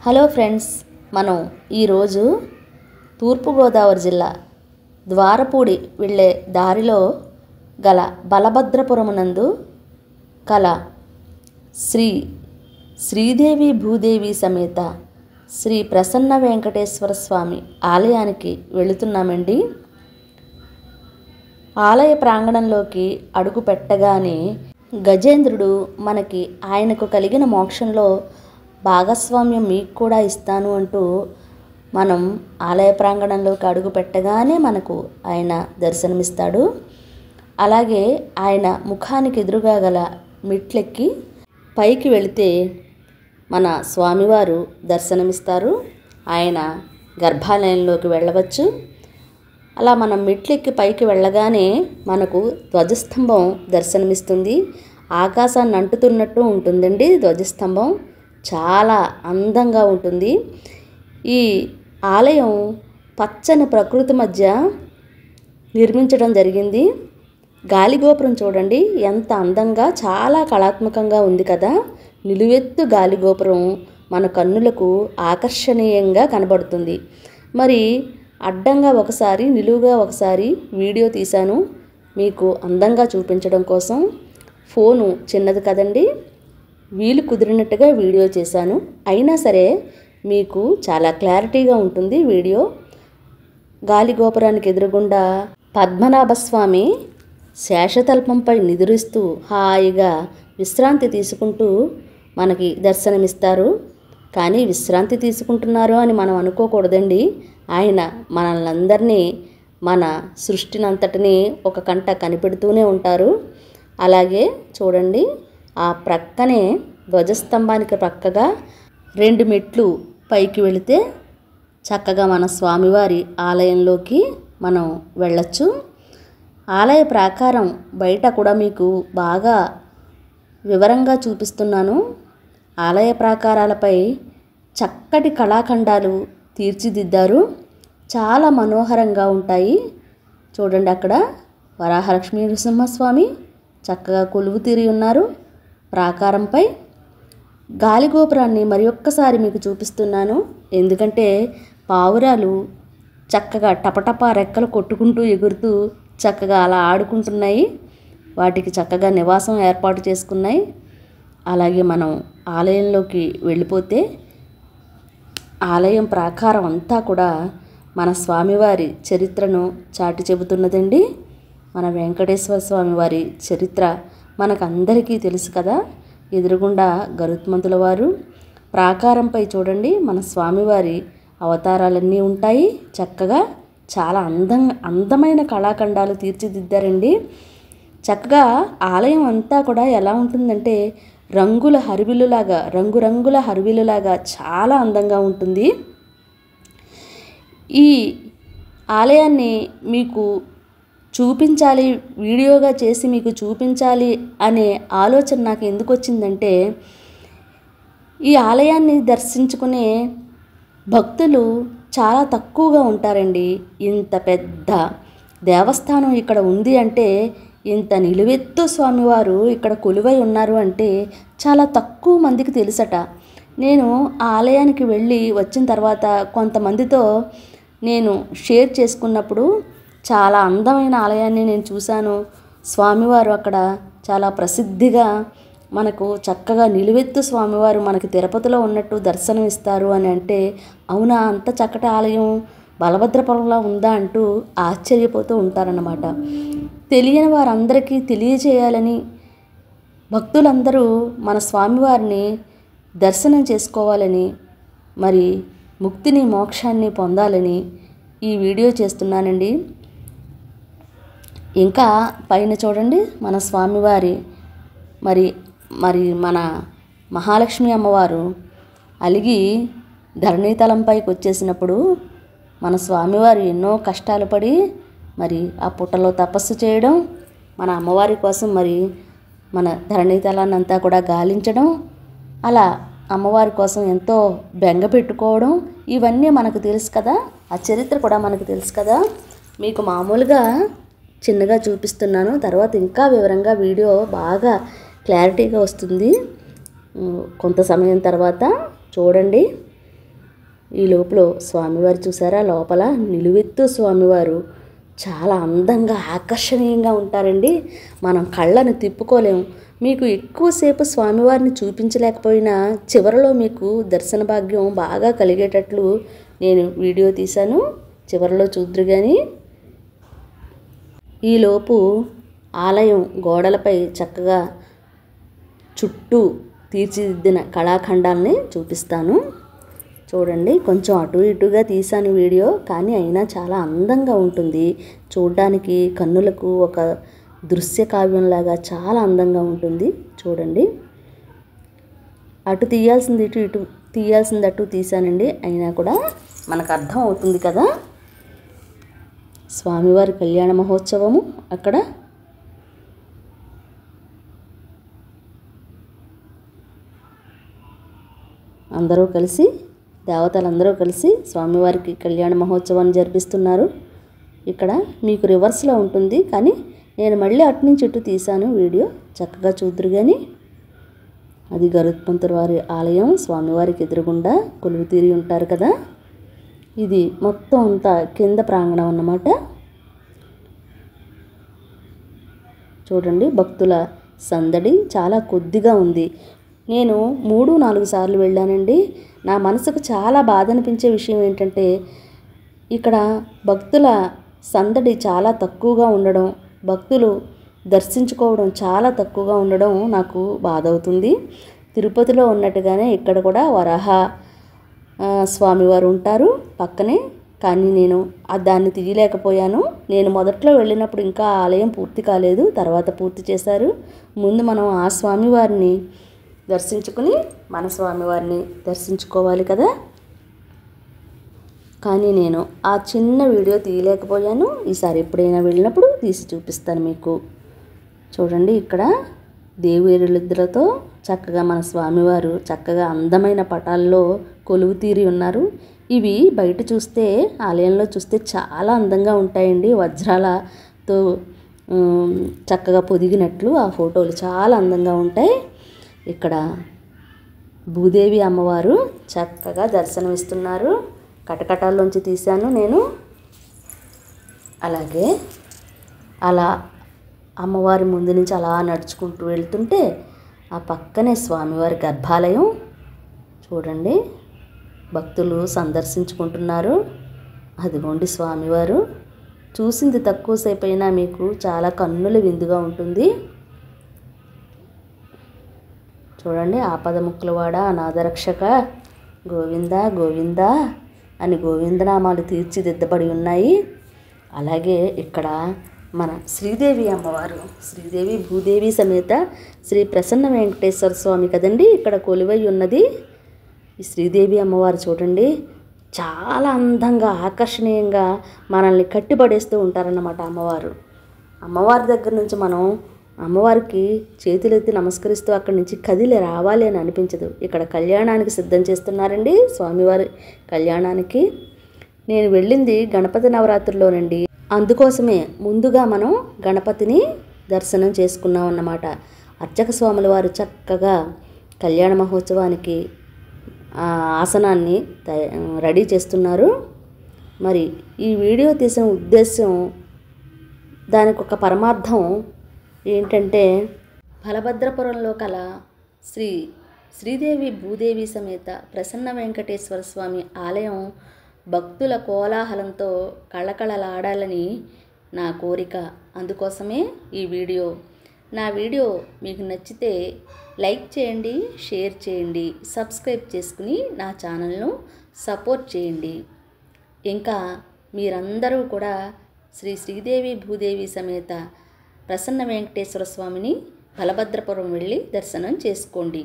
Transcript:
Hello friends, మనం ఈరోజు తూర్పుగోదావరి జిల్లా ద్వారపూడి వెళ్ళే దారిలో గల బలభద్రపురం నందు కల శ్రీదేవి భూదేవి సమేత శ్రీ ప్రసన్న వెంకటేశ్వర స్వామి ఆలయానికి వెళుతున్నామండి. ఆలయ ప్రాంగణంలోకి అడుగు పెట్టగానే గజేంద్రుడు మనకి ఆయనకు కలిగిన మోక్షంలో భాగస్వామ్యం మీకు కూడా ఇస్తాను అంటూ మనం ఆలయ ప్రాంగణంలోకి అడుగు పెట్టగానే మనకు ఆయన దర్శనమిస్తాడు. అలాగే ఆయన ముఖానికి ఎదురుగా గల మెట్లెక్కి పైకి వెళితే మన స్వామివారు దర్శనమిస్తారు. ఆయన గర్భాలయంలోకి వెళ్ళవచ్చు. అలా మనం మెట్లెక్కి పైకి వెళ్ళగానే మనకు ధ్వజస్తంభం దర్శనమిస్తుంది. ఆకాశాన్ని అంటుతున్నట్టు ఉంటుందండి ధ్వజస్తంభం. చాలా అందంగా ఉంటుంది. ఈ ఆలయం పచ్చని ప్రకృతి మధ్య నిర్మించడం జరిగింది. గాలిగోపురం చూడండి ఎంత అందంగా, చాలా కళాత్మకంగా ఉంది కదా. నిలువెత్తు గాలిగోపురం మన కన్నులకు ఆకర్షణీయంగా కనబడుతుంది. మరి అడ్డంగా ఒకసారి, నిలువుగా ఒకసారి వీడియో తీశాను మీకు అందంగా చూపించడం కోసం. ఫోను చిన్నది కదండి, వీలు కుదిరినట్టుగా వీడియో చేశాను. అయినా సరే మీకు చాలా క్లారిటీగా ఉంటుంది వీడియో. గాలిగోపురానికి ఎదురుగుండా పద్మనాభస్వామి శేషతల్పంపై నిద్రిస్తూ హాయిగా విశ్రాంతి తీసుకుంటూ మనకి దర్శనమిస్తారు. కానీ విశ్రాంతి తీసుకుంటున్నారు అని మనం అనుకోకూడదండి. ఆయన మనల్నందరినీ, మన సృష్టినంతటినీ ఒక కంట కనిపెడుతూనే ఉంటారు. అలాగే చూడండి, ఆ ప్రక్కనే ధ్వజస్తంభానికి ప్రక్కగా 2 మెట్లు పైకి వెళితే చక్కగా మన స్వామివారి ఆలయంలోకి మనం వెళ్ళొచ్చు. ఆలయ ప్రాకారం బయట కూడా మీకు బాగా వివరంగా చూపిస్తున్నాను. ఆలయ ప్రాకారాలపై చక్కటి కళాఖండాలు తీర్చిదిద్దారు. చాలా మనోహరంగా ఉంటాయి. చూడండి, అక్కడ వరాహలక్ష్మీ నృసింహస్వామి చక్కగా కొలువు తీరి ఉన్నారు. ప్రాకారంపై గాలిగోపురాన్ని మరి ఒక్కసారి మీకు చూపిస్తున్నాను. ఎందుకంటే పావురాలు చక్కగా టపటపా రెక్కలు కొట్టుకుంటూ ఎగురుతూ చక్కగా అలా ఆడుకుంటున్నాయి. వాటికి చక్కగా నివాసం ఏర్పాటు చేసుకున్నాయి. అలాగే మనం ఆలయంలోకి వెళ్ళిపోతే ఆలయం ప్రాకారం అంతా కూడా మన స్వామివారి చరిత్రను చాటి చెబుతున్నదండి. మన వెంకటేశ్వర స్వామివారి చరిత్ర మనకందరికీ తెలుసు కదా. ఎదురుగుండా గరుత్మంతుల వారు, ప్రాకారంపై చూడండి మన స్వామివారి అవతారాలన్నీ ఉంటాయి. చక్కగా చాలా అందమైన కళాఖండాలు తీర్చిదిద్దారండి. చక్కగా ఆలయం అంతా కూడా ఎలా ఉంటుందంటే రంగురంగుల హరివిల్లులాగా చాలా అందంగా ఉంటుంది. ఈ ఆలయాన్ని మీకు చూపించాలి, వీడియోగా చేసి మీకు చూపించాలి అనే ఆలోచన నాకు ఎందుకు వచ్చిందంటే, ఈ ఆలయాన్ని దర్శించుకునే భక్తులు చాలా తక్కువగా ఉంటారండి. ఇంత పెద్ద దేవస్థానం ఇక్కడ ఉంది అంటే, ఇంత నిలువెత్తు స్వామివారు ఇక్కడ కొలువై ఉన్నారు అంటే చాలా తక్కువ మందికి తెలుసట. నేను ఆ ఆలయానికి వెళ్ళి వచ్చిన తర్వాత కొంతమందితో నేను షేర్ చేసుకున్నప్పుడు చాలా అందమైన ఆలయాన్ని నేను చూశాను. స్వామివారు అక్కడ చాలా ప్రసిద్ధిగా మనకు చక్కగా నిలువెత్తు స్వామివారు మనకి తిరుపతిలో ఉన్నట్టు దర్శనం ఇస్తారు అని అంటే, అవునా అంత చక్కటి ఆలయం బలభద్రపురంలో ఉందా అంటూ ఆశ్చర్యపోతూ ఉంటారన్నమాట. తెలియని వారందరికీ తెలియజేయాలని, భక్తులందరూ మన స్వామివారిని దర్శనం చేసుకోవాలని, మరి ముక్తిని మోక్షాన్ని పొందాలని ఈ వీడియో చేస్తున్నానండి. ఇంకా పైన చూడండి మన స్వామివారి మరి మన మహాలక్ష్మి అమ్మవారు అలిగి ధరణీతలంపైకి వచ్చేసినప్పుడు మన స్వామివారు ఎన్నో కష్టాలు పడి మరి ఆ పుట్టలో తపస్సు చేయడం, మన అమ్మవారి కోసం మరి మన ధరణీతలాన్ని అంతా కూడా గాలించడం, అలా అమ్మవారి కోసం ఎంతో బెంగ పెట్టుకోవడం, ఇవన్నీ మనకు తెలుసు కదా. ఆ చరిత్ర కూడా మనకు తెలుసు కదా. మీకు మామూలుగా చిన్నగా చూపిస్తున్నాను, తర్వాత ఇంకా వివరంగా వీడియో బాగా క్లారిటీగా వస్తుంది. కొంత సమయం తర్వాత చూడండి. ఈ లోపల స్వామివారు చూసారా, లోపల నిలువెత్తు స్వామివారు చాలా అందంగా ఆకర్షణీయంగా ఉంటారండి. మనం కళ్ళను తిప్పుకోలేము. మీకు ఎక్కువసేపు స్వామివారిని చూపించలేకపోయినా చివరిలో మీకు దర్శన భాగ్యం బాగా కలిగేటట్లు నేను వీడియో తీశాను, చివరిలో చూద్దురు కానీ. ఈలోపు ఆలయం గోడలపై చక్కగా చుట్టూ తీర్చిదిద్దిన కళాఖండాలని చూపిస్తాను. చూడండి, కొంచెం అటు ఇటుగా తీసాను వీడియో, కానీ అయినా చాలా అందంగా ఉంటుంది. చూడడానికి కన్నులకు ఒక దృశ్య కావ్యంలాగా చాలా అందంగా ఉంటుంది. చూడండి, అటు తీయాల్సింది ఇటు, ఇటు తీయాల్సింది అటు తీసానండి. అయినా కూడా మనకు అర్థం అవుతుంది కదా. స్వామివారి కళ్యాణ మహోత్సవము అక్కడ అందరూ కలిసి, దేవతలందరూ కలిసి స్వామివారికి కళ్యాణ మహోత్సవాన్ని జరిపిస్తున్నారు. ఇక్కడ మీకు రివర్స్లో ఉంటుంది, కానీ నేను మళ్ళీ అటు నుంచి ఇటు తీశాను వీడియో, చక్కగా చూద్దరు కానీ. అది గరుత్మంతుల వారి ఆలయం, స్వామివారికి ఎదురుగుండా కొలువు తీరి ఉంటారు కదా. ఇది మొత్తం అంతా కింద ప్రాంగణం అన్నమాట. చూడండి, భక్తుల సందడి చాలా కొద్దిగా ఉంది. నేను 3-4 సార్లు వెళ్ళానండి. నా మనసుకు చాలా బాధ అనిపించే విషయం ఏంటంటే ఇక్కడ భక్తుల సందడి చాలా తక్కువగా ఉండడం, భక్తులు దర్శించుకోవడం చాలా తక్కువగా ఉండడం నాకు బాధ అవుతుంది. తిరుపతిలో ఉన్నట్టుగానే ఇక్కడ కూడా వరాహ స్వామివారు ఉంటారు పక్కనే, కానీ నేను దాన్ని తీయలేకపోయాను. నేను మొదట్లో వెళ్ళినప్పుడు ఇంకా ఆలయం పూర్తి కాలేదు, తర్వాత పూర్తి చేశారు. ముందు మనం ఆ స్వామివారిని దర్శించుకుని మన స్వామివారిని దర్శించుకోవాలి కదా. కానీ నేను ఆ చిన్న వీడియో తీయలేకపోయాను. ఈసారి ఎప్పుడైనా వెళ్ళినప్పుడు తీసి చూపిస్తాను మీకు. చూడండి, ఇక్కడ దేవేరులిద్దరితో చక్కగా మన స్వామివారు చక్కగా అందమైన పటాల్లో కొలువు తీరి ఉన్నారు. ఇవి బయట చూస్తే, ఆలయంలో చూస్తే చాలా అందంగా ఉంటాయండి. వజ్రాలతో చక్కగా పొదిగినట్లు ఆ ఫోటోలు చాలా అందంగా ఉంటాయి. ఇక్కడ భూదేవి అమ్మవారు చక్కగా దర్శనమిస్తున్నారు. కటకటాల్లోంచి తీశాను నేను. అలాగే అలా అమ్మవారి ముందు నుంచి అలా నడుచుకుంటూ వెళ్తుంటే ఆ పక్కనే స్వామివారి గర్భాలయం. చూడండి, భక్తులు సందర్శించుకుంటున్నారు. అదిగోండి స్వామివారు. చూసింది తక్కువసేపు అయినా మీకు చాలా కన్నుల విందుగా ఉంటుంది. చూడండి, ఆపదముక్కులవాడ, అనాథరక్షక, గోవింద గోవింద అని గోవిందనామాలు తీర్చిదిద్దబడి ఉన్నాయి. అలాగే ఇక్కడ మన శ్రీదేవి అమ్మవారు, శ్రీదేవి భూదేవి సమేత శ్రీ ప్రసన్న వెంకటేశ్వర స్వామి కదండి ఇక్కడ కొలువై ఉన్నది. ఈ శ్రీదేవి అమ్మవారు చూడండి, చాలా అందంగా ఆకర్షణీయంగా మనల్ని కట్టిపడేస్తూ ఉంటారన్నమాట అమ్మవారు. అమ్మవారి దగ్గర నుంచి మనం అమ్మవారికి చేతులెత్తి నమస్కరిస్తూ అక్కడి నుంచి కదిలి రావాలి అని అనిపించదు. ఇక్కడ కళ్యాణానికి సిద్ధం చేస్తున్నారండి, స్వామివారి కళ్యాణానికి. నేను వెళ్ళింది గణపతి నవరాత్రుల్లోనండి, అందుకోసమే ముందుగా మనం గణపతిని దర్శనం చేసుకున్నాం అన్నమాట. అర్చక స్వాముల వారు చక్కగా కళ్యాణ మహోత్సవానికి ఆసనాన్ని రెడీ చేస్తున్నారు. మరి ఈ వీడియో తీసిన ఉద్దేశం, దానికి ఒక పరమార్థం ఏంటంటే, బలభద్రపురంలో కల శ్రీదేవి భూదేవి సమేత ప్రసన్న వెంకటేశ్వర స్వామి ఆలయం భక్తుల కోలాహలంతో కళకళలాడాలని నా కోరిక. అందుకోసమే ఈ వీడియో. నా వీడియో మీకు నచ్చితే లైక్ చేయండి, షేర్ చేయండి, సబ్స్క్రైబ్ చేసుకుని నా ఛానల్ను సపోర్ట్ చేయండి. ఇంకా మీరందరూ కూడా శ్రీదేవి భూదేవి సమేత ప్రసన్న వెంకటేశ్వర స్వామిని బలభద్రపురం వెళ్ళి దర్శనం చేసుకోండి.